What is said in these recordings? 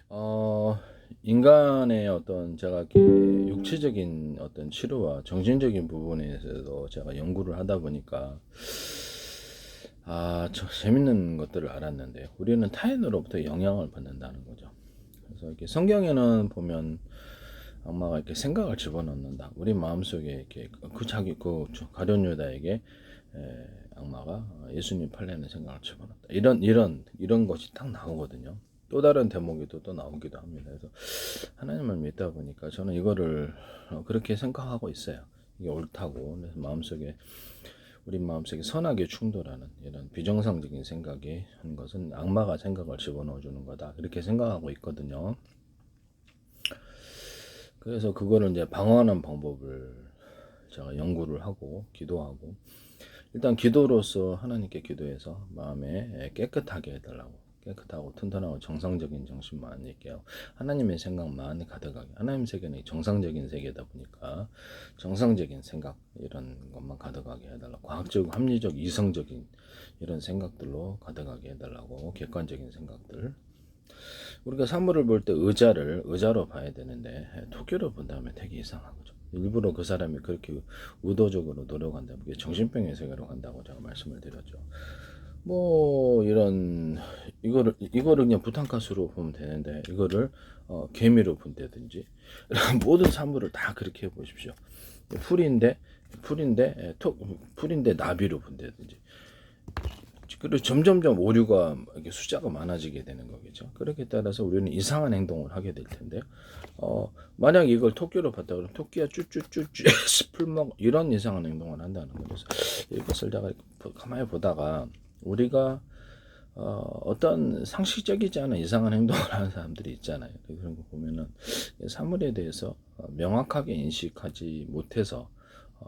어, 인간의 어떤 제가 이렇게 육체적인 어떤 치료와 정신적인 부분에서도 제가 연구를 하다 보니까 저 재밌는 것들을 알았는데 우리는 타인으로부터 영향을 받는다는 거죠. 그래서 이렇게 성경에는 보면 악마가 이렇게 생각을 집어넣는다. 우리 마음속에 이렇게 그 가룟 유다에게 악마가 예수님 팔려는 생각을 집어넣었다. 이런 것이 딱 나오거든요. 또 다른 대목이 또 나오기도 합니다. 그래서 하나님을 믿다 보니까 저는 이거를 그렇게 생각하고 있어요. 이게 옳다고. 그래서 우리 마음속에 선악의 충돌하는 이런 비정상적인 생각이 한 것은 악마가 생각을 집어넣어 주는 거다. 이렇게 생각하고 있거든요. 그래서 그거를 이제 방어하는 방법을 제가 연구를 하고 기도하고 일단 기도로서 하나님께 기도해서 마음에 깨끗하게 해달라고 깨끗하고 튼튼하고 정상적인 정신만 있게요. 하나님의 생각만 가득하게. 하나님 세계는 정상적인 세계다 보니까 정상적인 생각 이런 것만 가득하게 해달라고. 과학적, 합리적, 이성적인 이런 생각들로 가득하게 해달라고. 객관적인 생각들. 우리가 사물을 볼 때 의자로 봐야 되는데 토끼로 본다면 되게 이상한 거죠. 일부러 그 사람이 그렇게 의도적으로 노력한다면 그게 정신병의 세계로 간다고 제가 말씀을 드렸죠. 뭐 이거를 그냥 부탄가스로 보면 되는데 이거를 개미로 본다든지 모든 사물을 다 그렇게 해보십시오. 풀인데 풀인데 나비로 본다든지 그리고 점점점 오류가 이렇게 숫자가 많아지게 되는 거겠죠. 그렇게 따라서 우리는 이상한 행동을 하게 될 텐데요. 만약 이걸 토끼로 봤다 그러면 토끼야 쭈쭈쭈쭈 풀먹 이런 이상한 행동을 한다는 거죠. 이것을 제가 가만히 보다가 우리가 어떤 상식적이지 않은 이상한 행동을 하는 사람들이 있잖아요. 그런 거 보면은 사물에 대해서 명확하게 인식하지 못해서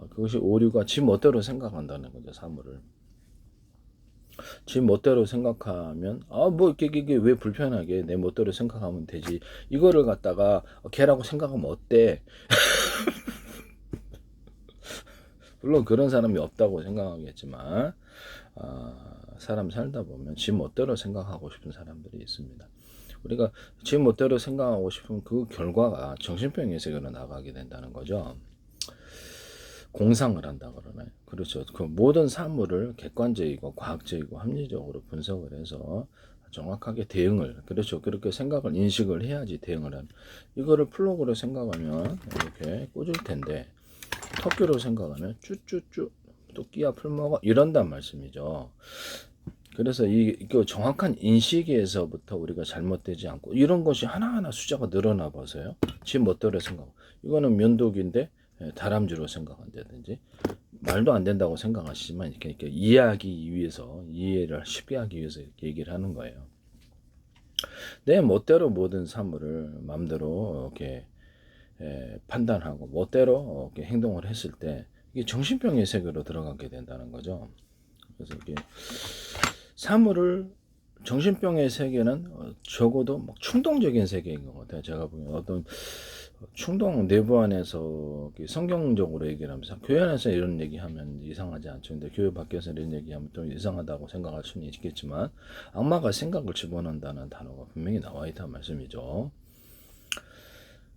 그것이 오류가 지 멋대로 생각한다는 거죠. 사물을. 지 멋대로 생각하면 뭐 이게 왜 불편하게 내 멋대로 생각하면 되지 이거를 갖다가 걔라고 생각하면 어때. 물론 그런 사람이 없다고 생각하겠지만 사람 살다 보면 지 멋대로 생각하고 싶은 사람들이 있습니다. 우리가 지 멋대로 생각하고 싶은 그 결과가 정신병의 세계로 나가게 된다는 거죠. 공상을 한다 그러나요? 그렇죠. 그 모든 사물을 객관적이고 과학적이고 합리적으로 분석을 해서 정확하게 대응을 그렇죠. 그렇게 생각을 인식을 해야지 대응을 하는. 이거를 플러그로 생각하면 이렇게 꽂을 텐데 토끼로 생각하면 쭈쭈쭈 토끼야 풀먹어 이런단 말씀이죠. 그래서 이거 정확한 인식에서부터 우리가 잘못되지 않고 이런 것이 하나하나 숫자가 늘어나 봐서요. 지 멋대로 생각. 이거는 면도기인데 다람쥐로 생각한다든지 말도 안 된다고 생각하시지만 이렇게 이해하기 위해서 이해를 쉽게 하기 위해서 이렇게 얘기를 하는 거예요. 내 멋대로 모든 사물을 마음대로 이렇게 판단하고 멋대로 이렇게 행동을 했을 때 이게 정신병의 세계로 들어가게 된다는 거죠. 그래서 이게 사물을 정신병의 세계는 적어도 막 충동적인 세계인 것 같아요. 제가 보기엔 어떤 충동 내부 안에서 성경적으로 얘기를 하면서 교회 안에서 이런 얘기하면 이상하지 않죠. 근데 교회 밖에서 이런 얘기하면 좀 이상하다고 생각할 수는 있겠지만 악마가 생각을 집어넣는다는 단어가 분명히 나와 있다는 말씀이죠.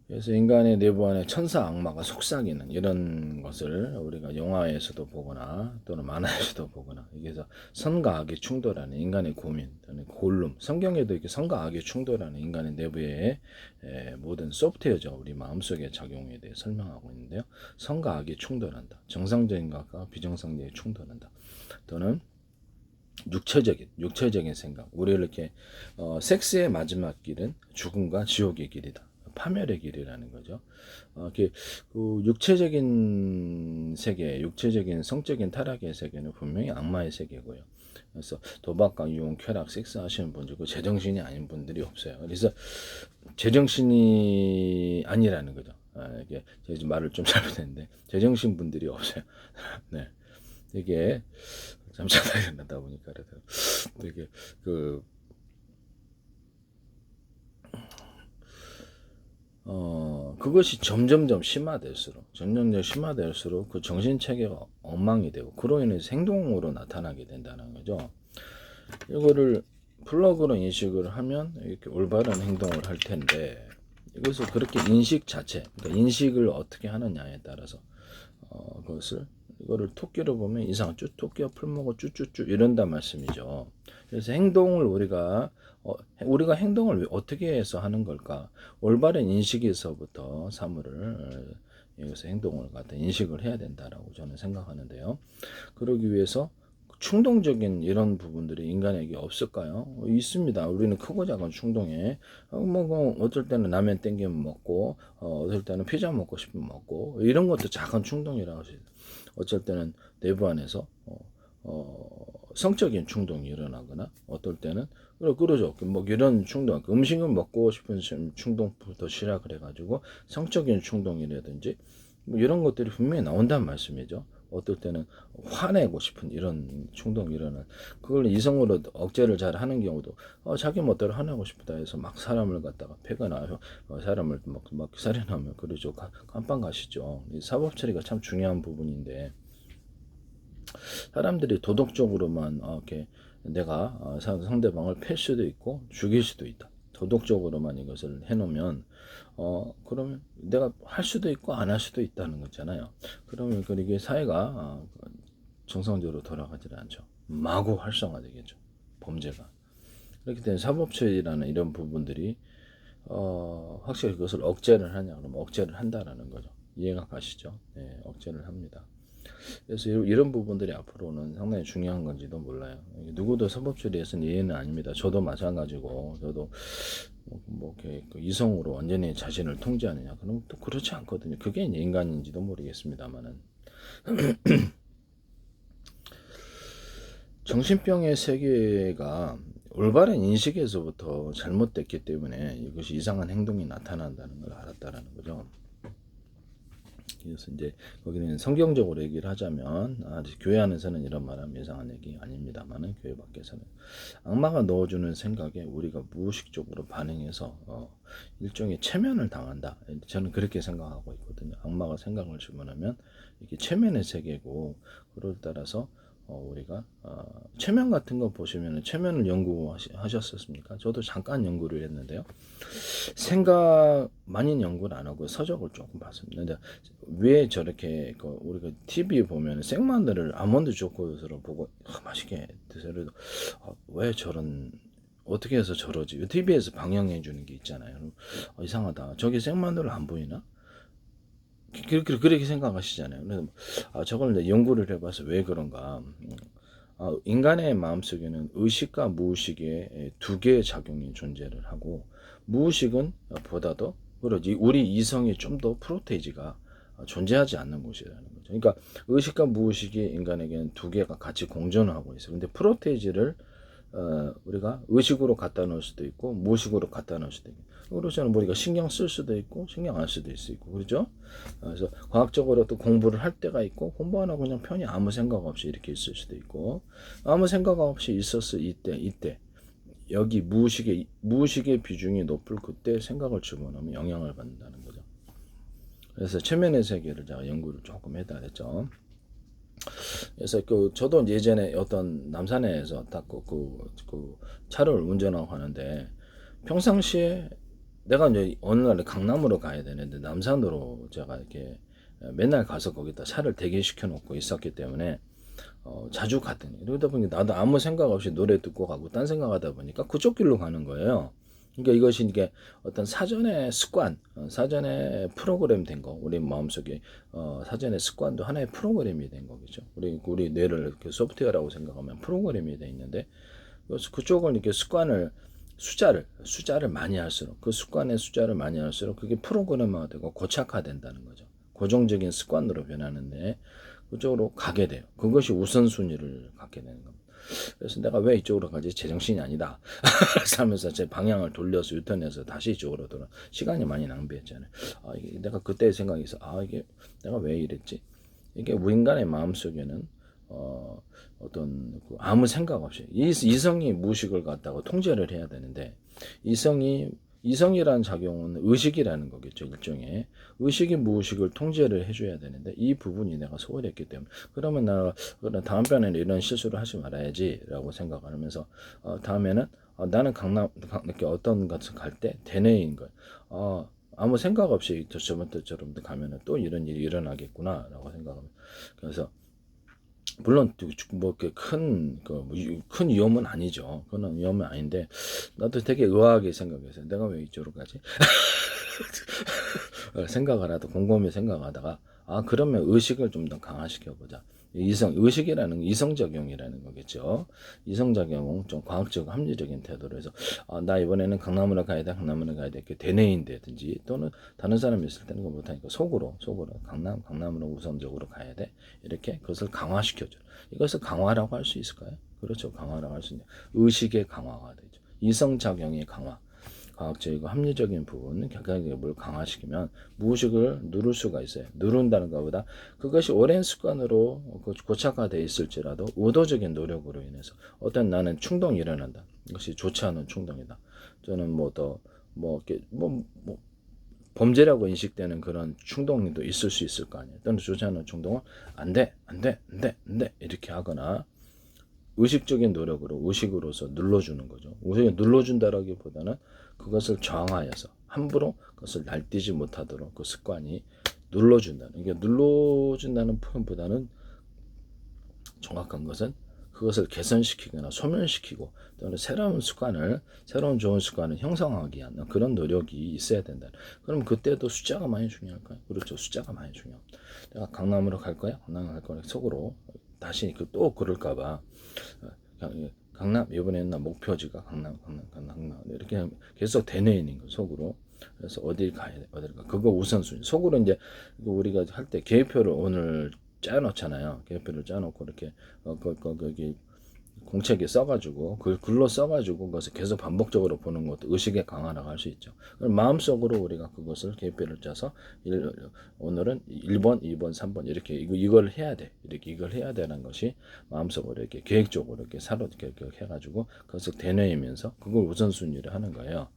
그래서 인간의 내부 안에 천사 악마가 속삭이는 이런 것을 우리가 영화에서도 보거나 또는 만화에서도 보거나 이게서 선과 악의 충돌하는 인간의 고민 또는 골룸 성경에도 이렇게 선과 악의 충돌하는 인간의 내부의 모든 소프트웨어죠. 우리 마음속의 작용에 대해 설명하고 있는데요. 선과 악이 충돌한다. 정상적인 것과 비정상적인 충돌한다. 또는 육체적인 생각. 우리를 이렇게 섹스의 마지막 길은 죽음과 지옥의 길이다. 파멸의 길이라는 거죠. 그 육체적인 세계, 육체적인 성적인 타락의 세계는 분명히 악마의 세계고요. 그래서 도박과 유흥, 쾌락, 섹스 하시는 분들고 제정신이 아닌 분들이 없어요. 그래서 제정신이 아니라는 거죠. 이게 제가 말을 좀 잘못했는데 제정신 분들이 없어요. 네, 이게 잠자다 일어나다 보니까 그래서 되게 그것이 점점점 심화될수록 그 정신체계가 엉망이 되고 그로 인해서 행동으로 나타나게 된다는 거죠. 이거를 플러그로 인식을 하면 이렇게 올바른 행동을 할 텐데 이것을 그렇게 인식 자체, 그러니까 인식을 어떻게 하느냐에 따라서 그것을 이거를 토끼로 보면 이상 토끼가 풀 먹어 쭈쭈쭈 이런단 말씀이죠. 그래서 행동을 우리가 행동을 어떻게 해서 하는 걸까? 올바른 인식에서부터 사물을 여기서 행동을 갖다 인식을 해야 된다라고 저는 생각하는데요. 그러기 위해서 충동적인 이런 부분들이 인간에게 없을까요? 있습니다. 우리는 크고 작은 충동에 어떨 때는 라면 땡기면 먹고 어떨 때는 피자 먹고 싶으면 먹고 이런 것도 작은 충동이라고 하시죠. 어쩔 때는 내부 안에서 성적인 충동이 일어나거나 어떨 때는 그러죠. 뭐 이런 충동, 음식을 먹고 싶은 충동부터 시작을 해가지고 성적인 충동이라든지 뭐 이런 것들이 분명히 나온다는 말씀이죠. 어떨 때는 화내고 싶은 이런 충동이 일어나 그걸 이성으로 억제를 잘 하는 경우도 자기 멋대로 화내고 싶다 해서 막 사람을 갖다가 패거나 사람을 막 살인하면 그러죠. 깜빵 가시죠. 이 사법 처리가 참 중요한 부분인데 사람들이 도덕적으로만 이렇게 내가 상대방을 팰 수도 있고 죽일 수도 있다. 도덕적으로만 이것을 해놓으면 그러면 내가 할 수도 있고 안 할 수도 있다는 거잖아요. 그러면 이게 사회가 정상적으로 돌아가질 않죠. 마구 활성화되겠죠. 범죄가. 그렇기 때문에 사법처리라는 이런 부분들이 확실히 그것을 억제를 하냐 그러면 억제를 한다라는 거죠. 이해가 가시죠? 네, 억제를 합니다. 그래서 이런 부분들이 앞으로는 상당히 중요한 건지도 몰라요. 누구도 사법처리에서는 예외는 아닙니다. 저도 마찬가지고, 저도 뭐 이렇게 이성으로 완전히 자신을 통제하느냐, 그럼 또 그렇지 않거든요. 그게 인간인지도 모르겠습니다만은. 정신병의 세계가 올바른 인식에서부터 잘못됐기 때문에 이것이 이상한 행동이 나타난다는 걸 알았다라는 거죠. 그래서 이제 거기는 성경적으로 얘기를 하자면 교회 안에서는 이런 말하면 이상한 얘기 아닙니다만은 교회 밖에서는 악마가 넣어주는 생각에 우리가 무의식적으로 반응해서 일종의 체면을 당한다. 저는 그렇게 생각하고 있거든요. 악마가 생각을 주문하면 이게 체면의 세계고 그걸 따라서 우리가 체면 같은 거 보시면 체면을 연구하셨습니까? 저도 잠깐 연구를 했는데요. 생각 많이 연구를 안 하고 서적을 조금 봤습니다. 근데 왜 저렇게 우리가 TV 보면 생마늘을 아몬드 초코우스로 보고 맛있게 드세요. 왜 저런 어떻게 해서 저러지? TV에서 방영해 주는 게 있잖아요. 이상하다. 저게 생마늘을 안 보이나? 그렇게 생각하시잖아요. 그래서 저걸 이제 연구를 해봐서 왜 그런가. 인간의 마음속에는 의식과 무의식의 두 개의 작용이 존재를 하고 무의식은 보다도 그러지 우리 이성이 좀 더 프로테이지가 존재하지 않는 곳이라는 거죠. 그러니까 의식과 무의식이 인간에게는 두 개가 같이 공존을 하고 있어요. 근데 프로테이지를 우리가 의식으로 갖다 놓을 수도 있고 무의식으로 갖다 놓을 수도 있고 그렇잖아요. 우리가 신경 쓸 수도 있고 신경 안 쓸 수도 있고 그렇죠. 그래서 과학적으로 또 공부를 할 때가 있고 공부 안 하고 그냥 편히 아무 생각 없이 이렇게 있을 수도 있고 아무 생각 없이 있었을 이때 여기 무의식의 비중이 높을 그때 생각을 집어넣으면 영향을 받는다는 거죠. 그래서 최면의 세계를 제가 연구를 조금 했다 그랬죠. 그래서 저도 예전에 어떤 남산에서 딱 그 차를 운전하고 하는데 평상시에 내가 이제 어느 날 강남으로 가야 되는데 남산으로 제가 이렇게 맨날 가서 거기다 차를 대기시켜 놓고 있었기 때문에 자주 갔더니 이러다 보니까 나도 아무 생각 없이 노래 듣고 가고 딴 생각하다 보니까 그쪽 길로 가는 거예요. 그러니까 이것이 이게 어떤 사전의 습관, 사전에 프로그램 된 거, 우리 마음속에 사전의 습관도 하나의 프로그램이 된 거겠죠. 우리 뇌를 이렇게 소프트웨어라고 생각하면 프로그램이 돼 있는데 그래서 그쪽을 이렇게 숫자를 많이 할수록 그 습관의 숫자를 많이 할수록 그게 프로그램화되고 고착화된다는 거죠. 고정적인 습관으로 변하는데 그쪽으로 가게 돼요. 그것이 우선순위를 갖게 되는 겁니다. 그래서 내가 왜 이쪽으로 가지? 제정신이 아니다. 하면서 제 방향을 돌려서 유턴해서 다시 이쪽으로 돌아. 시간이 많이 낭비했잖아요. 이게 내가 그때 생각해서 이게 내가 왜 이랬지? 이게 인간의 마음속에는 어떤 아무 생각 없이 이성이 무의식을 갖다가 통제를 해야 되는데 이성이라는 작용은 의식이라는 거겠죠. 일종의 의식이 무의식을 통제를 해줘야 되는데 이 부분이 내가 소홀했기 때문에 그러면 다음 편에는 이런 실수를 하지 말아야지 라고 생각을 하면서 다음에는 나는 이렇게 어떤 것을 갈 때 대뇌인 거예요. 아무 생각 없이 저번처럼 가면은 또 이런 일이 일어나겠구나라고 생각합니다. 그래서 물론 뭐 이렇게 큰 위험은 아니죠. 그건 위험은 아닌데 나도 되게 의아하게 생각해서 내가 왜 이쪽으로 가지? 생각을 하다 곰곰이 생각하다가 그러면 의식을 좀 더 강화시켜 보자. 의식이라는 건 이성작용이라는 거겠죠. 이성작용 좀 과학적 합리적인 태도로 해서 나 이번에는 강남으로 가야 돼, 강남으로 가야 돼 이렇게 대내인되든지 또는 다른 사람이 있을 때는 그거 못하니까 속으로 강남으로 우선적으로 가야 돼 이렇게 그것을 강화시켜줘. 이것을 강화라고 할 수 있을까요? 그렇죠. 강화라고 할 수 있는 의식의 강화가 되죠. 이성작용의 강화. 과학적이고 합리적인 부분은 객관적으로 강화시키면 무의식을 누를 수가 있어요. 누른다는 것보다 그것이 오랜 습관으로 고착화되어 있을지라도 의도적인 노력으로 인해서 어떤 나는 충동이 일어난다. 이것이 좋지 않은 충동이다. 저는 범죄라고 인식되는 그런 충동도 있을 수 있을 거 아니에요. 또는 좋지 않은 충동을 안 돼 이렇게 하거나 의식적인 노력으로 의식으로서 눌러주는 거죠. 의식을 눌러준다라기보다는 그것을 저항하여서 함부로 그것을 날뛰지 못하도록 그 습관이 눌러준다는. 이게 눌러준다는 표현보다는 정확한 것은 그것을 개선시키거나 소멸시키고 또는 새로운 좋은 습관을 형성하기 위한 그런 노력이 있어야 된다. 그럼 그때도 숫자가 많이 중요할까요? 그렇죠. 숫자가 많이 중요합니다. 내가 강남으로 갈 거야? 강남으로 갈 거야? 속으로 다시 또 그럴까봐 강남 이번에는 나 목표지가 강남 이렇게 계속 대내있는 거 속으로. 그래서 어딜 가야 돼 어딜 가 그거 우선순위 속으로 이제 우리가 할 때 계획표를 오늘 짜놓잖아요. 계획표를 짜놓고 이렇게 거기 공책에 써가지고 그 글로 써가지고 그것을 계속 반복적으로 보는 것도 의식의 강화라고 할 수 있죠. 그럼 마음속으로 우리가 그것을 계획표를 짜서 오늘은 1번, 2번, 3번 이렇게 이걸 해야 돼. 이렇게 이걸 해야 되는 것이 마음속으로 이렇게 계획적으로 이렇게 이렇게 해가지고 그것을 되뇌이면서 그걸 우선순위를 하는 거예요.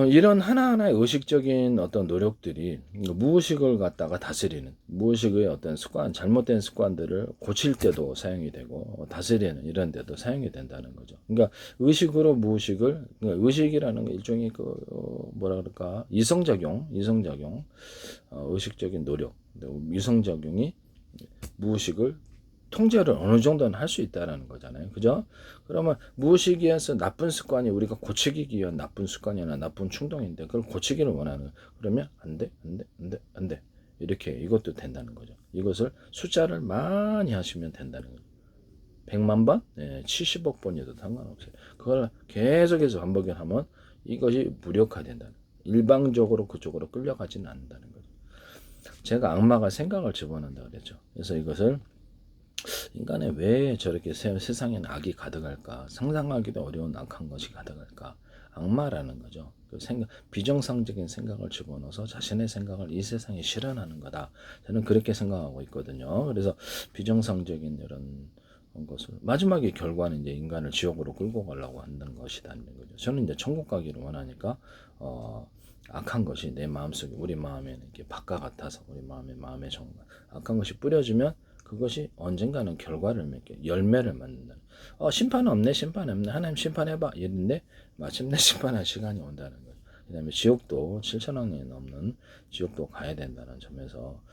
이런 하나하나의 의식적인 어떤 노력들이 무의식을 갖다가 다스리는 무의식의 어떤 잘못된 습관들을 고칠 때도 사용이 되고 다스리는 이런 데도 사용이 된다는 거죠. 그러니까 의식으로 무의식을 의식이라는 게 일종의 뭐라 그럴까 이성작용, 의식적인 노력, 이성작용이 무의식을 통제를 어느 정도는 할 수 있다라는 거잖아요. 그죠? 그러면 무의식에서 나쁜 습관이 우리가 고치기 위한 나쁜 습관이나 나쁜 충동인데 그걸 고치기를 원하는 그러면 안 돼. 이렇게 이것도 된다는 거죠. 이것을 숫자를 많이 하시면 된다는 거죠. 100만 번? 70억 번이어도 상관없어요. 그걸 계속해서 반복을 하면 이것이 무력화된다는 거예요. 일방적으로 그쪽으로 끌려가지는 않는다는 거죠. 제가 악마가 생각을 집어넣는다고 그랬죠. 그래서 이것을 인간에 왜 저렇게 세상에는 악이 가득할까? 상상하기도 어려운 악한 것이 가득할까? 악마라는 거죠. 비정상적인 생각을 집어넣어서 자신의 생각을 이 세상에 실현하는 거다. 저는 그렇게 생각하고 있거든요. 그래서 비정상적인 이런 것을 마지막에 결과는 이제 인간을 지옥으로 끌고 가려고 하는 것이라는 거죠. 저는 이제 천국 가기를 원하니까 악한 것이 내 마음속에 우리 마음에는 이렇게 박과 같아서 우리 마음의 정말 악한 것이 뿌려지면 그것이 언젠가는 결과를 맺게 열매를 만든다. 심판 없네. 하나님 심판해봐. 이랬는데 마침내 심판할 시간이 온다는 거예요. 그다음에 지옥도 7천억 년이 넘는 지옥도 가야 된다는 점에서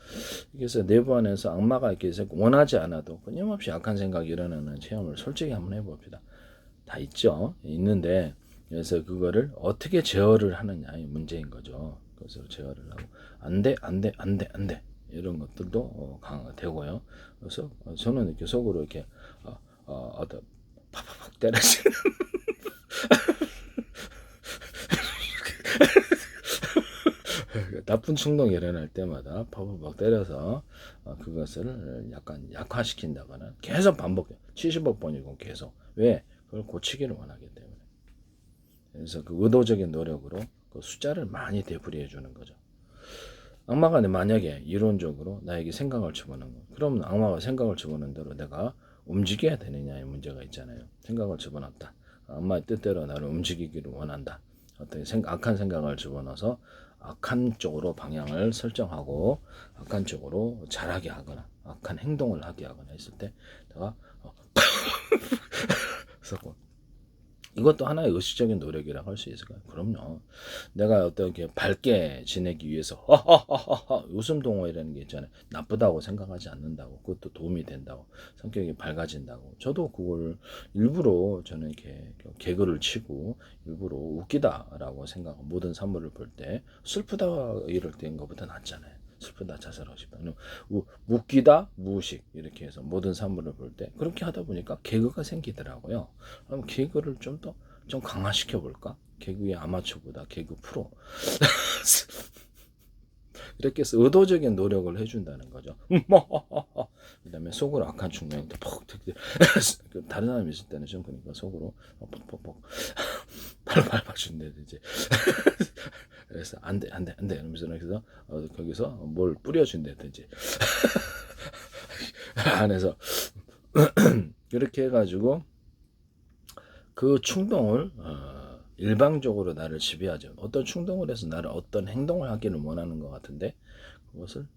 그래서 내부 안에서 악마가 이렇게 원하지 않아도 끊임없이 악한 생각이 일어나는 체험을 솔직히 한번 해봅시다. 다 있죠. 있는데 그래서 그거를 어떻게 제어를 하느냐의 문제인 거죠. 그래서 제어를 하고 안 돼. 이런 것들도 되고요. 그래서 저는 이렇게 속으로 이렇게 팍팍 때려치는 나쁜 충동이 일어날 때마다 팍팍 때려서 그것을 약간 약화시킨다거나 계속 반복해 70억 번이고 계속 왜 그걸 고치기를 원하기 때문에 그래서 그 의도적인 노력으로 그 숫자를 많이 되풀이해 주는 거죠. 악마가 만약에 이론적으로 나에게 생각을 집어넣는 거 그러면 악마가 생각을 집어넣는 대로 내가 움직여야 되느냐의 문제가 있잖아요. 생각을 집어넣었다. 악마의 뜻대로 나를 움직이기를 원한다. 어떤 악한 생각을 집어넣어서 악한 쪽으로 방향을 설정하고 악한 쪽으로 잘하게 하거나 악한 행동을 하게 하거나 했을 때 내가 썩고 이것도 하나의 의식적인 노력이라고 할 수 있을까요? 그럼요. 내가 어떤 게 밝게 지내기 위해서 웃음 동호회라는 게 있잖아요. 나쁘다고 생각하지 않는다고. 그것도 도움이 된다고. 성격이 밝아진다고. 저도 그걸 일부러 저는 이렇게 개그를 치고 일부러 웃기다라고 생각하고 모든 산물을 볼 때 슬프다 이럴 때인 것보다 낫잖아요. 슬프다 자살하고 싶다. 웃기다 무의식 이렇게 해서 모든 산물을 볼 때 그렇게 하다 보니까 개그가 생기더라고요. 그럼 개그를 좀 더 좀 강화시켜 볼까? 개그의 아마추어보다 개그 프로 이렇게 해서 의도적인 노력을 해준다는 거죠. 그다음에 속으로 악한 충동한테 퍽 다른 사람이 있을 때는 좀 그러니까 속으로 퍽퍽퍽 발로 밟아준다든지 그래서 안돼 이러면서 거기서 뭘 뿌려준다든지 안에서 이렇게 해가지고 그 충동을 일방적으로 나를 지배하죠. 어떤 충동을 해서 나를 어떤 행동을 하기를 원하는 것 같은데 그것을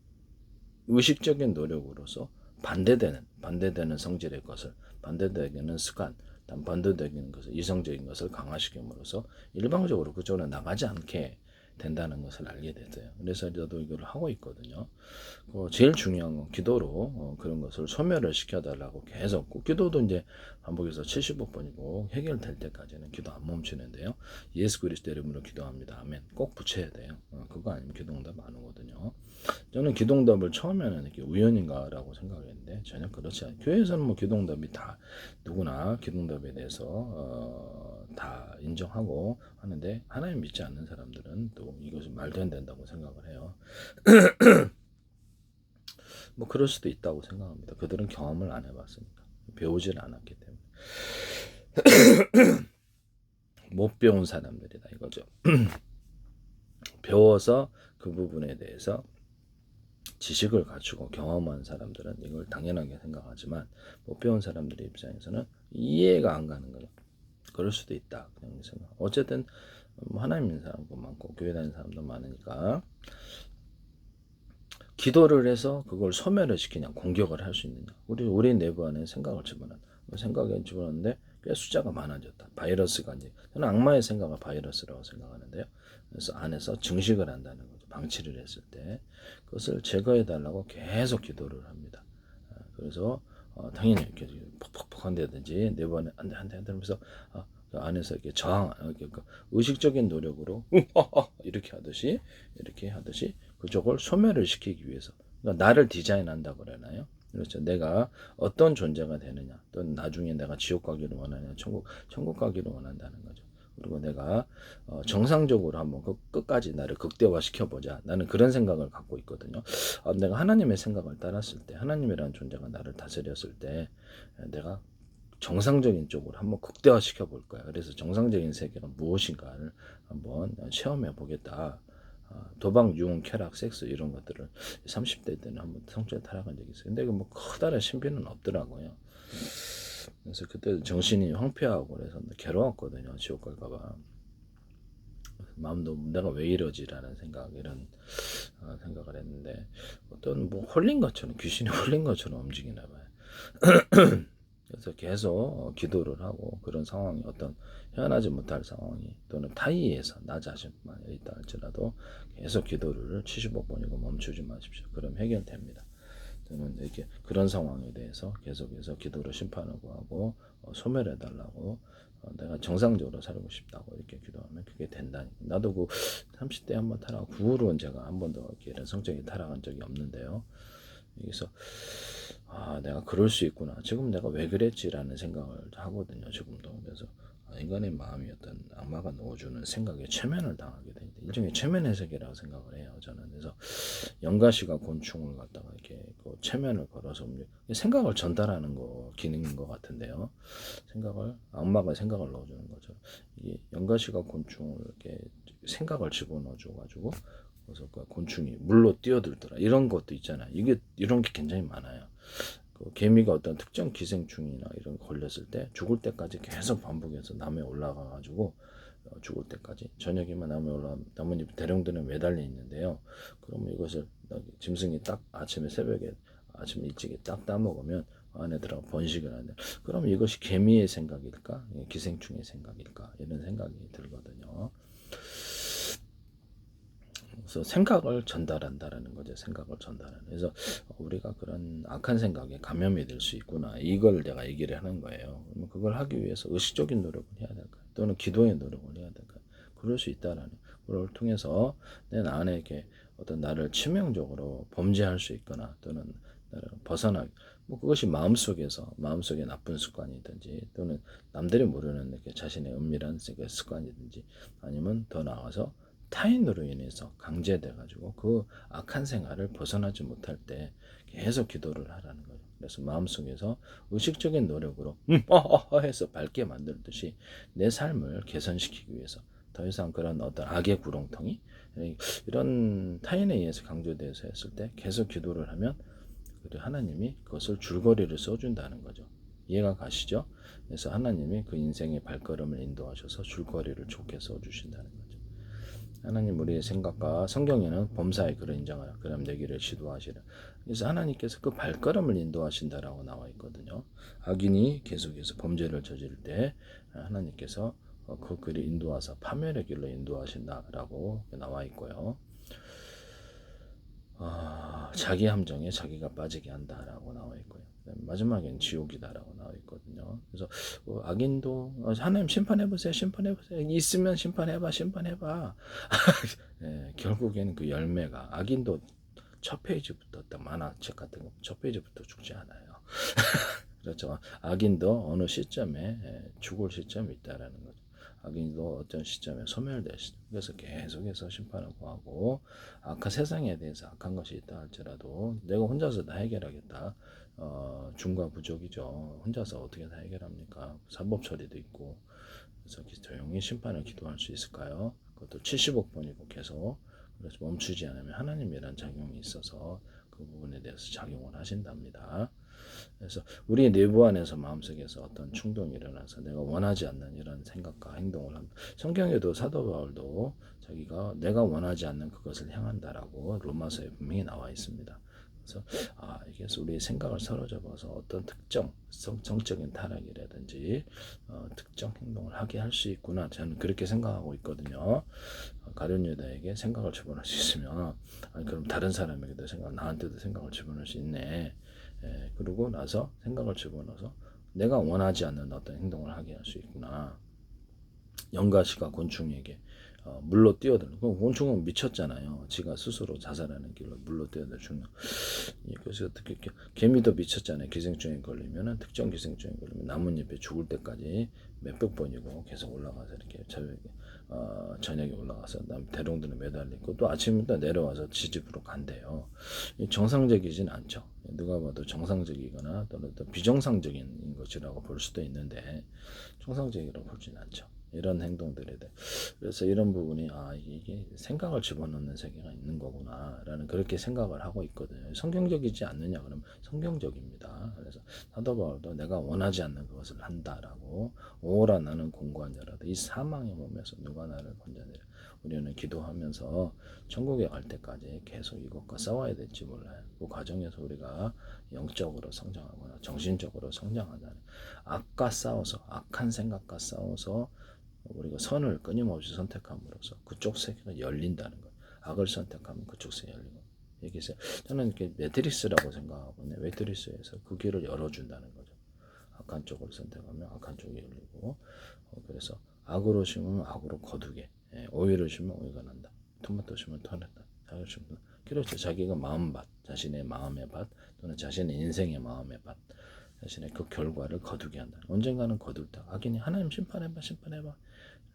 의식적인 노력으로서 반대되는 성질의 것을 반대되는 습관, 반대되는 것을 이성적인 것을 강화시킴으로써 일방적으로 그쪽으로 나가지 않게 된다는 것을 알게 됐어요. 그래서 저도 이걸 하고 있거든요. 제일 중요한 건 기도로 그런 것을 소멸을 시켜달라고 계속 기도도 이제 반복해서 75번이고 해결될 때까지는 기도 안 멈추는데요. 예수 그리스도 이름으로 기도합니다. 아멘. 꼭 붙여야 돼요. 그거 아니면 기도응답 안 오거든요. 저는 기도응답을 처음에는 이렇게 우연인가라고 생각했는데 전혀 그렇지 않아요. 교회에서는 뭐 기도응답이 다 누구나 기도응답에 대해서 다 인정하고 하는데 하나님 믿지 않는 사람들은 또 이것이 말도 안 된다고 생각을 해요. 뭐 그럴 수도 있다고 생각합니다. 그들은 경험을 안 해봤으니까 배우질 않았기 때문에 못 배운 사람들이다 이거죠. 배워서 그 부분에 대해서 지식을 갖추고 경험한 사람들은 이걸 당연하게 생각하지만 못 배운 사람들의 입장에서는 이해가 안 가는 거죠. 그럴 수도 있다. 그냥 생각. 어쨌든 하나님 믿는 사람도 많고 교회 다니는 사람도 많으니까 기도를 해서 그걸 소멸을 시키냐 공격을 할 수 있느냐. 우리 내부 안에 생각을 집어넣는데 꽤 숫자가 많아졌다. 바이러스가 이제 저는 악마의 생각을 바이러스라고 생각하는데요. 그래서 안에서 증식을 한다는 거죠. 방치를 했을 때 그것을 제거해 달라고 계속 기도를 합니다. 그래서 당연히 이렇게 퍽퍽퍽 한다든지 내부 안에 안돼 하면서 그 안에서 이렇게 이렇게 의식적인 노력으로 이렇게 하듯이 그쪽을 소멸을 시키기 위해서 그러니까 나를 디자인한다고 그러나요? 그렇죠. 내가 어떤 존재가 되느냐, 또는 나중에 내가 지옥 가기를 원하냐, 천국 가기를 원한다는 거죠. 그리고 내가 정상적으로 한번 끝까지 나를 극대화 시켜보자. 나는 그런 생각을 갖고 있거든요. 내가 하나님의 생각을 따랐을 때, 하나님이라는 존재가 나를 다스렸을 때, 내가 정상적인 쪽으로 한번 극대화 시켜볼 거야. 그래서 정상적인 세계가 무엇인가를 한번 체험해 보겠다. 도박, 유흥, 쾌락, 섹스 이런 것들을 30대 때는 한번 성적에 타락한 적이 있어요. 근데 뭐 커다란 신비는 없더라고요. 그래서 그때 정신이 황폐하고 그래서 괴로웠거든요. 지옥 갈까봐. 마음도 내가 왜 이러지라는 이런 생각을 했는데 어떤 뭐 홀린 것처럼 귀신이 홀린 것처럼 움직이나 봐요. 그래서 계속 기도를 하고 그런 상황이 어떤 헤어나지 못할 상황이 또는 타이에서 나 자신만 있다 할지라도 계속 기도를 75번이고 멈추지 마십시오. 그럼 해결됩니다. 저는 이렇게 그런 상황에 대해서 계속해서 기도를 심판을 구하고 소멸해 달라고 내가 정상적으로 살고 싶다고 이렇게 기도하면 그게 된다니까. 나도 그 30대 한번 타락 그 후로는 제가 한 번도 이렇게 성적이 타락한 적이 없는데요. 여기서 내가 그럴 수 있구나. 지금 내가 왜 그랬지라는 생각을 하거든요. 지금도. 그래서 인간의 마음이 어떤 악마가 넣어주는 생각에 최면을 당하게 됩니다. 일종의 최면 해석이라고 생각을 해요. 저는. 그래서 영가시가 곤충을 갖다가 이렇게 그 최면을 걸어서 생각을 전달하는 거 기능인 것 같은데요. 악마가 생각을 넣어주는 거죠. 이게 영가시가 곤충을 이렇게 생각을 집어넣어줘가지고 그래서 그 곤충이 물로 뛰어들더라 이런 것도 있잖아요. 이런 게 굉장히 많아요. 그 개미가 어떤 특정 기생충이나 이런 거 걸렸을 때 죽을 때까지 계속 반복해서 나무에 올라가 가지고 죽을 때까지 저녁에만 나뭇잎 대령들은 매달려 있는데요. 그러면 이것을 짐승이 딱 아침에 새벽에 아침 일찍이 딱 따먹으면 안에 들어가 번식을 하는. 그럼 이것이 개미의 생각일까? 기생충의 생각일까? 이런 생각이 들거든요. 그래서 생각을 전달한다라는 거죠. 생각을 전달하는. 그래서 우리가 그런 악한 생각에 감염이 될 수 있구나. 이걸 내가 얘기를 하는 거예요. 그러면 그걸 하기 위해서 의식적인 노력을 해야 될까요? 또는 기도의 노력을 해야 될까요? 그럴 수 있다라는 걸 통해서 내 안에게 어떤 나를 치명적으로 범죄할 수 있거나 또는 나를 벗어나기 뭐 그것이 마음속에 나쁜 습관이든지 또는 남들이 모르는 이렇게 자신의 은밀한 습관이든지 아니면 더 나아가서 타인으로 인해서 강제돼 가지고 그 악한 생활을 벗어나지 못할 때 계속 기도를 하라는 거예요. 그래서 마음속에서 의식적인 노력으로 해서 밝게 만들듯이 내 삶을 개선시키기 위해서 더 이상 그런 어떤 악의 구렁텅이 이런 타인에 의해서 강조돼서 했을 때 계속 기도를 하면 하나님이 그것을 줄거리를 써준다는 거죠. 이해가 가시죠? 그래서 하나님이 그 인생의 발걸음을 인도하셔서 줄거리를 좋게 써주신다는 거죠. 하나님 우리의 생각과 성경에는 범사에 그를 인정하라. 그럼 내기를 시도하시라. 그래서 하나님께서 그 발걸음을 인도하신다라고 나와 있거든요. 악인이 계속해서 범죄를 저지를 때 하나님께서 그 길을 인도하사 파멸의 길로 인도하신다라고 나와 있고요. 자기 함정에 자기가 빠지게 한다라고 나와 있고요. 마지막엔 지옥이다라고 나와 있거든요. 그래서 악인도 하나님 심판해보세요. 심판해보세요. 있으면 심판해봐. 네, 결국에는 그 열매가 악인도 첫 페이지부터 딱 만화책 같은 거 첫 페이지부터 죽지 않아요. 그렇죠. 악인도 어느 시점에 죽을 시점이 있다라는 거죠. 악인도 어떤 시점에 소멸되시죠. 그래서 계속해서 심판을 구하고 악한 세상에 대해서 악한 것이 있다 할지라도 내가 혼자서 다 해결하겠다. 중과 부족이죠. 혼자서 어떻게 다 해결합니까? 사법 처리도 있고 그래서 조용히 심판을 기도할 수 있을까요? 그것도 70억 번이고 계속 그래서 멈추지 않으면 하나님이란 작용이 있어서 그 부분에 대해서 작용을 하신답니다. 그래서 우리의 내부 안에서 마음속에서 어떤 충동이 일어나서 내가 원하지 않는 이런 생각과 행동을 합니다. 성경에도 사도 바울도 자기가 내가 원하지 않는 그것을 향한다라고 로마서에 분명히 나와 있습니다. 그래서 이게 우리의 생각을 사로잡아서 어떤 특정 성적인 타락이라든지 특정 행동을 하게 할 수 있구나. 저는 그렇게 생각하고 있거든요. 가룟 유다에게 생각을 집어넣을 수 있으면 그럼 다른 사람에게도 나한테도 생각을 집어넣을 수 있네. 그러고 나서 생각을 집어넣어서 내가 원하지 않는 어떤 행동을 하게 할 수 있구나. 영가시가 곤충에게 물로 뛰어드는 곤충은 미쳤잖아요. 지가 스스로 자살하는 길로 물로 뛰어들 죽는. 이것이 어떻게 개미도 미쳤잖아요. 기생충에 걸리면은 특정 기생충에 걸리면 나뭇잎에 죽을 때까지 몇백 번이고 계속 올라가서 이렇게 저녁에 올라가서 대롱들은 매달리고 또 아침부터 내려와서 지집으로 간대요. 정상적이진 않죠. 누가 봐도 정상적이거나 또는 또 비정상적인 것이라고 볼 수도 있는데 정상적이라고 보진 않죠. 이런 행동들에 대해 그래서 이런 부분이 이게 생각을 집어넣는 세계가 있는 거구나라는 그렇게 생각을 하고 있거든요. 성경적이지 않느냐 그러면 성경적입니다. 그래서 사도 바울도 내가 원하지 않는 그것을 한다라고 오라 나는 공고한 자라도 이 사망의 몸에서 누가 나를 건져내려. 우리는 기도하면서 천국에 갈 때까지 계속 이것과 싸워야 될지 몰라요. 그 과정에서 우리가 영적으로 성장하거나 정신적으로 성장하다는 악과 싸워서 악한 생각과 싸워서 우리가 선을 끊임없이 선택함으로써 그쪽 세계가 열린다는 것. 악을 선택하면 그쪽 세계가 열리고. 여기서 저는 이렇게 매트리스라고 생각하거든요. 매트리스에서 그 길을 열어준다는 거죠. 악한 쪽을 선택하면 악한 쪽이 열리고 그래서 악으로 심으면 악으로 거두게 오이를 심으면 오이가 난다. 토마토 심으면 토마토 난다. 그렇죠. 자기가 마음밭, 자신의 마음의 밭 또는 자신의 인생의 마음의 밭 자신의 그 결과를 거두게 한다. 언젠가는 거둘 때 악인이 하나님 심판해봐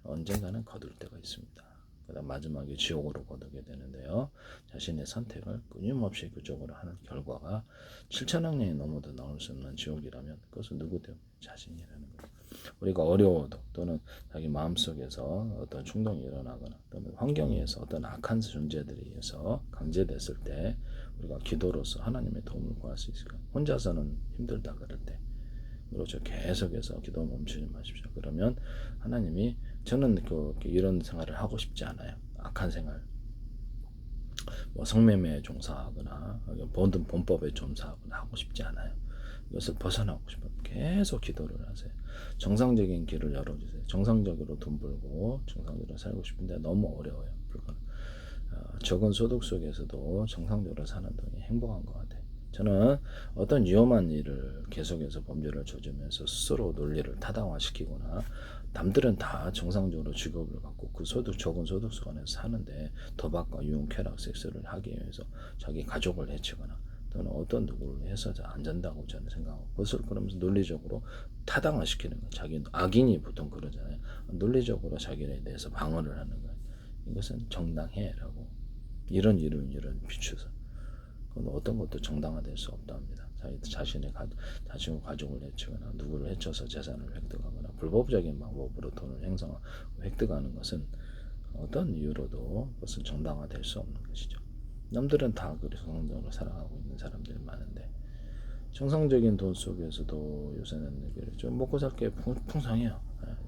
언젠가는 거둘 때가 있습니다. 그다음 마지막에 지옥으로 거두게 되는데요. 자신의 선택을 끊임없이 그쪽으로 하는 결과가 7천억 년이 넘어도 나올 수 없는 지옥이라면 그것은 누구 때문에? 자신이라는 거예요. 우리가 어려워도 또는 자기 마음속에서 어떤 충동이 일어나거나 또는 환경에 의해서 어떤 악한 존재들에 의해서 강제됐을 때 우리가 기도로서 하나님의 도움을 구할 수 있을까? 혼자서는 힘들다 그럴 때 그렇죠. 계속해서 기도 멈추지 마십시오. 그러면 하나님이 저는 이런 생활을 하고 싶지 않아요. 악한 생활. 성매매에 종사하거나 모든 범법에 종사하거나 하고 싶지 않아요. 이것을 벗어나고 싶으면 계속 기도를 하세요. 정상적인 길을 열어주세요. 정상적으로 돈 벌고 정상적으로 살고 싶은데 너무 어려워요. 불가능. 적은 소득 속에서도 정상적으로 사는 돈이 행복한 것 같아요. 저는 어떤 위험한 일을 계속해서 범죄를 저지르면서 스스로 논리를 타당화시키거나 남들은 다 정상적으로 직업을 갖고 그 적은 소득 속 안에서 사는데 도박과 유흥, 쾌락, 섹스를 하기 위해서 자기 가족을 해치거나 또는 어떤 누구를 해서 안 잔다고 저는 생각하고 그것을 그러면서 논리적으로 타당화시키는 거예요. 자기 악인이 보통 그러잖아요. 논리적으로 자기에 대해서 방어를 하는 거예요. 이것은 정당해라고 이런 비추서 그건 어떤 것도 정당화될 수 없다 합니다. 자신의 가족을 해치거나 누구를 해쳐서 재산을 획득하거나 불법적인 방법으로 돈을 행사하고 획득하는 것은 어떤 이유로도 그것은 정당화될 수 없는 것이죠. 남들은 다 그렇게 정상적으로 살아가고 있는 사람들이 많은데 정상적인 돈 속에서도 요새는 좀 먹고 살 게 풍성해요.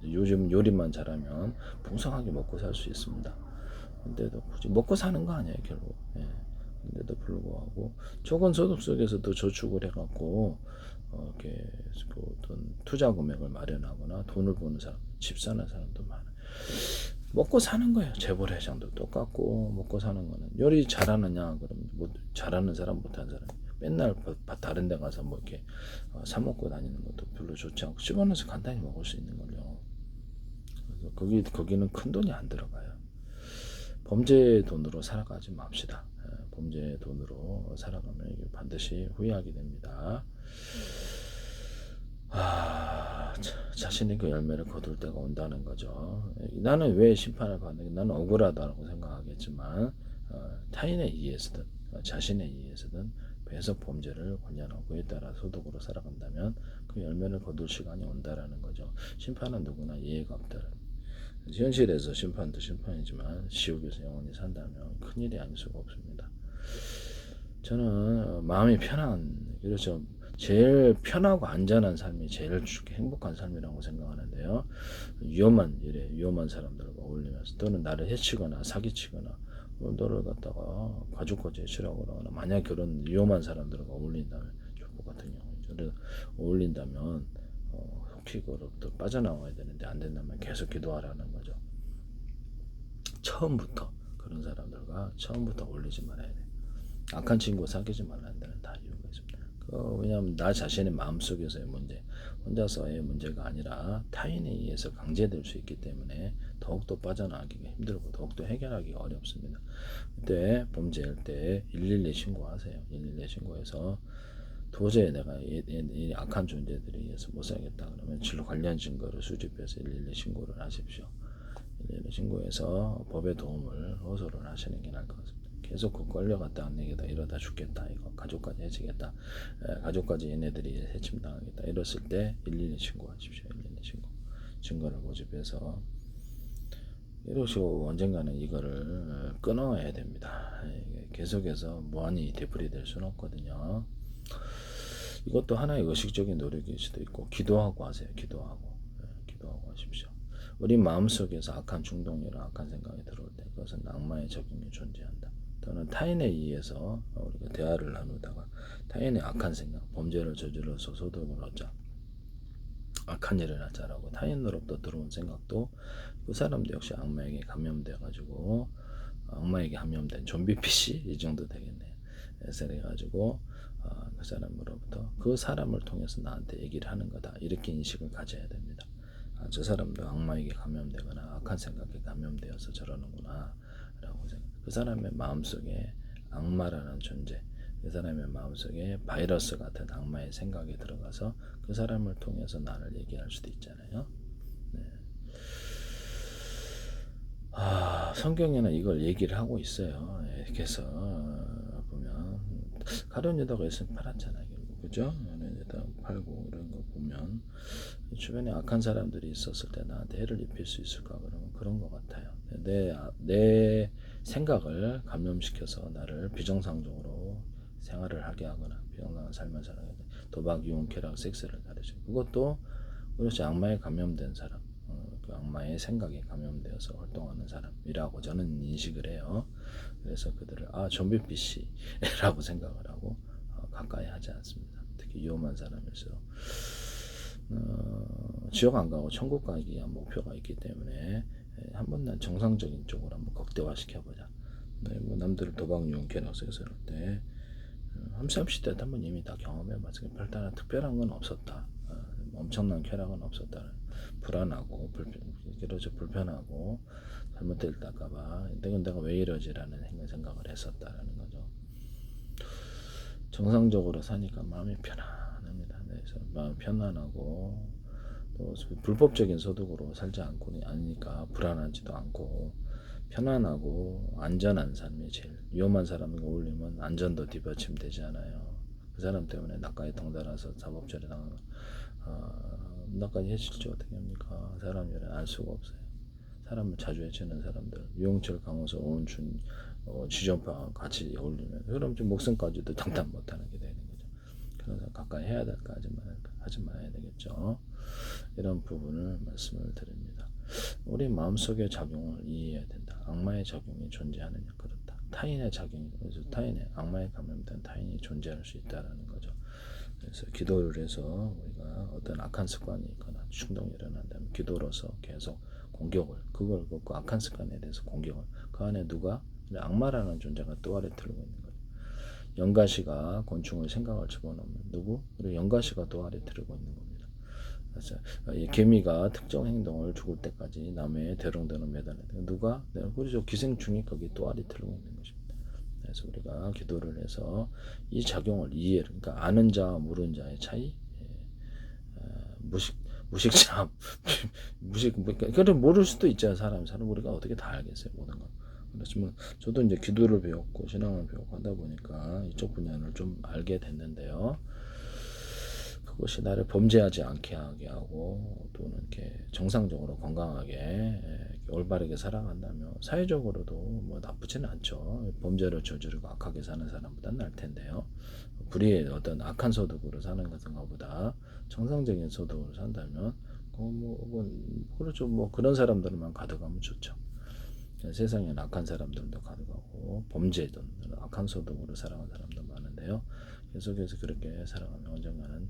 요즘 요리만 잘하면 풍성하게 먹고 살 수 있습니다. 근데도 굳이 먹고 사는 거 아니에요 결국. 근데도 불구하고 적은 소득 속에서도 저축을 해갖고 이렇게 그 어떤 투자 금액을 마련하거나 돈을 버는 사람, 집 사는 사람도 많아요. 먹고 사는 거예요. 재벌 회장도 똑같고 먹고 사는 거는 요리 잘하느냐 그러면 뭐 잘하는 사람 못하는 사람 맨날 다른 데 가서 뭐 이렇게 사 먹고 다니는 것도 별로 좋지 않고 집안에서 간단히 먹을 수 있는 걸요. 그래서 거기는 큰 돈이 안 들어가요. 범죄의 돈으로 살아가지 맙시다. 범죄의 돈으로 살아가면 이게 반드시 후회하게 됩니다. 자신이 그 열매를 거둘 때가 온다는 거죠. 나는 왜 심판을 받는 게 나는 억울하다고 생각하겠지만 타인에 의해서든 자신에 의해서든 계속 범죄를 관련하고 그에 따라 소득으로 살아간다면 그 열매를 거둘 시간이 온다라는 거죠. 심판은 누구나 예의가 없다는 현실에서 심판도 심판이지만 지옥에서 영원히 산다면 큰일이 아닐 수가 없습니다. 저는 마음이 편한 그렇죠. 제일 편하고 안전한 삶이 제일 행복한 삶이라고 생각하는데요. 위험한 일에 위험한 사람들과 어울리면서 또는 나를 해치거나 사기치거나 너를 갖다가 가족까지 해치려고 하거나 만약 그런 위험한 사람들과 어울린다면 족보 같은 경우에 어울린다면 혹시 그로부터 빠져나와야 되는데 안 된다면 계속 기도하라는 거죠. 처음부터 그런 사람들과 처음부터 어울리지 말아야 돼. 악한 친구 사귀지 말라는 데는 다 이유가 있습니다. 왜냐하면 나 자신의 마음속에서의 문제, 혼자서의 문제가 아니라 타인에 의해서 강제될 수 있기 때문에 더욱더 빠져나가기가 힘들고 더욱더 해결하기가 어렵습니다. 그때 범죄할 때 112 신고하세요. 112 신고해서 도저히 내가 이 악한 존재들에 의해서 못 살겠다 그러면 진로 관련 증거를 수집해서 112 신고를 하십시오. 112 신고해서 법의 도움을 호소를 하시는 게 나을 것 같습니다. 계속 그 걸려갔다 안 내겠다 이러다 죽겠다 이거 가족까지 해치겠다 가족까지 얘네들이 해침당하겠다 이랬을 때 112 신고하십시오. 112 신고 증거를 모집해서 이러시고 언젠가는 이거를 끊어야 됩니다. 계속해서 무한히 되풀이될 수는 없거든요. 이것도 하나의 의식적인 노력일 수도 있고 기도하고 하세요. 기도하고 하십시오. 우리 마음속에서 악한 충동이나 악한 생각이 들어올 때 그것은 악마의 적용이 존재한다. 또는 타인에 의해서 우리가 대화를 나누다가 타인의 악한 생각, 범죄를 저질러서 소득을 얻자, 악한 일을 하자라고 타인으로부터 들어온 생각도 그 사람도 역시 악마에게 감염돼가지고 악마에게 감염된 좀비 PC 이 정도 되겠네요. 그래가지고 그 사람으로부터 그 사람을 통해서 나한테 얘기를 하는 거다 이렇게 인식을 가져야 됩니다. 저 사람도 악마에게 감염되거나 악한 생각에 감염되어서 저러는구나 라고 생각. 그 사람의 마음속에 악마라는 존재, 그 사람의 마음속에 바이러스 같은 악마의 생각이 들어가서 그 사람을 통해서 나를 얘기할 수도 있잖아요. 네. 성경에는 이걸 얘기를 하고 있어요. 그래서 보면 가룟 유다가 있으면 팔았잖아요. 그죠? 가룟 유다 팔고 이런 거 보면 주변에 악한 사람들이 있었을 때 나한테 해를 입힐 수 있을까 그러면 그런 것 같아요. 내 생각을 감염시켜서 나를 비정상적으로 생활을 하게 하거나 비정상한 삶을 살아가게 돼. 도박, 유흥, 쾌락, 섹스를 가르치고 그것도 그렇지 악마에 감염된 사람, 그 악마의 생각에 감염되어서 활동하는 사람이라고 저는 인식을 해요. 그래서 그들을 좀비 PC라고 생각을 하고 가까이 하지 않습니다. 특히 이렇게 위험한 사람에서 지옥 안 가고 천국 가기 위한 목표가 있기 때문에 한번 난 정상적인 쪽으로 한번 극대화시켜보자. 네, 뭐 남들을 도박 유형 계략서에서 그럴 때 30대 때 한번 이미 다 경험해봤어요. 별다른 특별한 건 없었다. 엄청난 쾌락은 없었다. 불안하고 불편하고 잘못될까봐 내가 왜 이러지라는 생각을 했었다라는 거죠. 정상적으로 사니까 마음이 편안합니다. 그래서 마음 편안하고 또 불법적인 소득으로 살지 않으니까 불안하지도 않고 편안하고 안전한 삶이 제일 위험한 사람과 어울리면 안전도 뒷받침되잖아요. 그 사람 때문에 낙가에 덩달아서 사법처리 당하는 낙까지 해칠지 어떻게 합니까? 사람들은 알 수가 없어요. 사람을 자주 해치는 사람들, 유영철, 강호서, 오은춘, 지전파 같이 어울리면 그럼 좀 목숨까지도 장담 못하는 게 되는 거죠. 그래서 가까이 해야 될까 하지 말아야 되겠죠. 이런 부분을 말씀을 드립니다. 우리 마음속의 작용을 이해해야 된다. 악마의 작용이 존재하느냐 그렇다. 타인의 작용이 그래서 악마에 감염된 타인이 존재할 수 있다라는 거죠. 그래서 기도를 해서 우리가 어떤 악한 습관이 있거나 충동이 일어난다면 기도로서 계속 공격을 그걸 그 악한 습관에 대해서 공격을 그 안에 누가 악마라는 존재가 또 아래 들고 있는 거예요. 영가시가 곤충의 생각을 집어넣으면 누구? 우리 영가시가 또 아래 들고 있는 겁니다. 그래서 이 개미가 특정 행동을 죽을 때까지 남의 대롱대롱 매달려 누가? 그렇죠. 기생충이 거기 또 아래 들고 있는 것입니다. 그래서 우리가 기도를 해서 이 작용을 그러니까 아는 자와 모르는 자의 차이, 무식자, 그래 모를 수도 있잖아요. 사람 우리가 어떻게 다 알겠어요, 모든 걸. 그렇지만 저도 이제 기도를 배웠고 신앙을 배웠고 하다 보니까 이쪽 분야를 좀 알게 됐는데요. 그것이 나를 범죄하지 않게 하게 하고 또는 이렇게 정상적으로 건강하게 올바르게 살아간다면 사회적으로도 뭐 나쁘지는 않죠. 범죄를 저지르고 악하게 사는 사람보다는 나을 텐데요. 불의의 어떤 악한 소득으로 사는 것보다 정상적인 소득으로 산다면 그렇죠. 뭐 그런 사람들만 가득하면 좋죠. 세상에는 악한 사람들도 가득하고 범죄든 악한 소득으로 살아가는 사람도 많은데요. 계속해서 그렇게 살아가면 언젠가는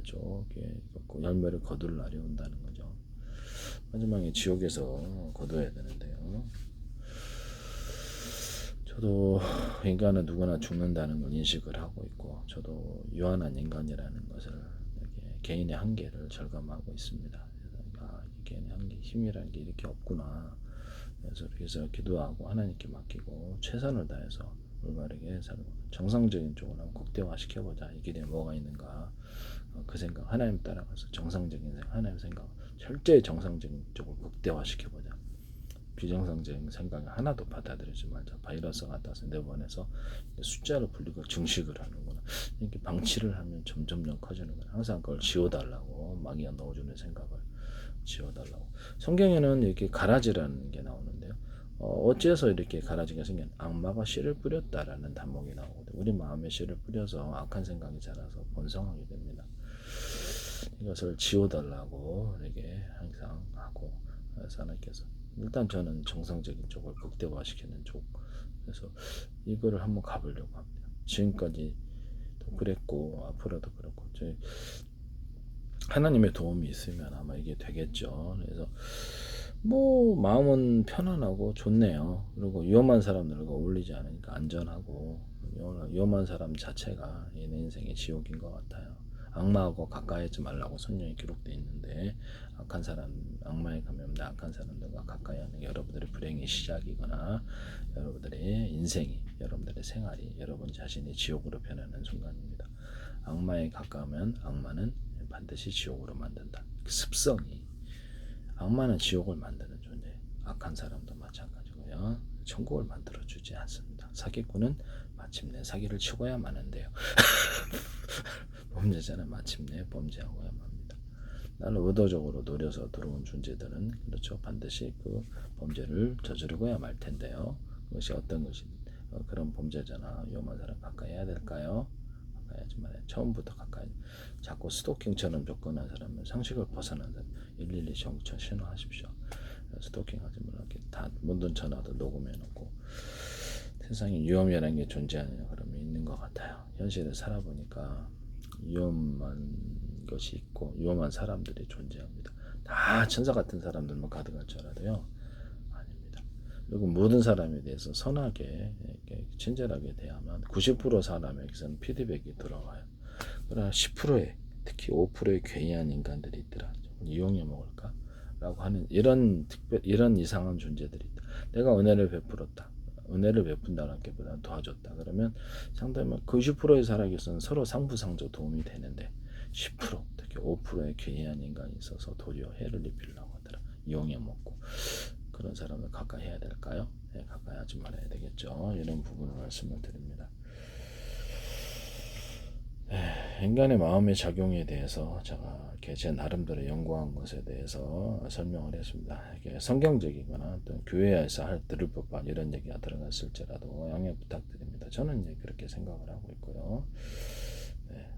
저게 열매를 거둘 날이 온다는 거죠. 마지막에 지옥에서 거둬야 되는데요. 저도 인간은 누구나 죽는다는 걸 인식을 하고 있고 저도 유한한 인간이라는 것을 개인의 한계를 절감하고 있습니다. 개인의 한계, 힘이라는 게 이렇게 없구나. 그래서 기도하고 하나님께 맡기고 최선을 다해서 올바르게 살고 정상적인 쪽으로 한번 극대화시켜보자. 이 길에 뭐가 있는가. 그 생각 하나님 따라가서 정상적인 생각 하나님 생각 철저히 정상적인 쪽을 극대화시켜보자. 비정상적인 생각이 하나도 받아들이지 말자. 바이러스 같아서 내보내서 숫자를 불리고 증식을 하는구나. 이렇게 방치를 하면 점점점 커지는구나. 항상 그걸 지워달라고 마귀가 넣어주는 생각을 지워달라고. 성경에는 이렇게 가라지라는 게 나오는데요. 어째서 이렇게 가라지가 생긴 악마가 씨를 뿌렸다라는 단목이 나오거든요. 우리 마음에 씨를 뿌려서 악한 생각이 자라서 번성하게 됩니다. 이것을 지워달라고 이렇게 항상 하고 하나님께서 일단 저는 정상적인 쪽을 극대화시키는 쪽 그래서 이거를 한번 가보려고 합니다. 지금까지도 그랬고 앞으로도 그렇고 저희 하나님의 도움이 있으면 아마 이게 되겠죠. 그래서 뭐 마음은 편안하고 좋네요. 그리고 위험한 사람들과 어울리지 않으니까 안전하고 위험한 사람 자체가 내 인생의 지옥인 것 같아요. 악마하고 가까이 하지 말라고 성경에 기록되어 있는데 악한 사람, 악마에 감염된 악한 사람들과 가까이 하는 게 여러분들의 불행의 시작이거나 여러분들의 인생이, 여러분들의 생활이 여러분 자신이 지옥으로 변하는 순간입니다. 악마에 가까우면 악마는 반드시 지옥으로 만든다. 그 습성이 악마는 지옥을 만드는 존재. 악한 사람도 마찬가지고요. 천국을 만들어 주지 않습니다. 사기꾼은 마침내 사기를 치고야 마는데요. 범죄자는 마침내 범죄하고야 맙니다. 나를 의도적으로 노려서 들어온 존재들은 그렇죠. 반드시 그 범죄를 저지르고야 말 텐데요. 그것이 어떤 것이 그런 범죄자나 위험한 사람 가까이 해야 될까요? 가까이 하지 말아요. 처음부터 가까이 자꾸 스토킹처럼 접근한 사람은 상식을 벗어난 사람 112 정부처 신호하십시오. 스토킹하지 말고 다 모든 전화도 녹음해 놓고 세상에 위험이라는 게 존재하느냐 그러면 있는 것 같아요. 현실을 살아보니까 위험한 것이 있고 위험한 사람들이 존재합니다. 다 천사 같은 사람들만 가득할 줄 알아도요. 아닙니다. 그리고 모든 사람에 대해서 선하게 이렇게 친절하게 대하면 90% 사람에게서는 피드백이 들어와요. 그러나 10%의 특히 5%의 괴이한 인간들이 있더라. 이용해 먹을까? 라고 하는 이런 이상한 존재들이 있다. 내가 은혜를 베풀었다. 은혜를 베푼다는 게보다는 도와줬다. 그러면 상당히 90%의 사람에게서는 서로 상부상조 도움이 되는데 10% 특히 5%의 괴이한 인간이 있어서 도리어 해를 입히려고 하더라. 이용해 먹고 그런 사람을 가까이 해야 될까요? 네, 가까이 하지 말아야 되겠죠. 이런 부분을 말씀을 드립니다. 인간의 마음의 작용에 대해서 제가 이렇게 제 나름대로 연구한 것에 대해서 설명을 했습니다. 이게 성경적이거나 또 교회에서 들을 법한 이런 얘기가 들어갔을지라도 양해 부탁드립니다. 저는 그렇게 생각을 하고 있고요. 네.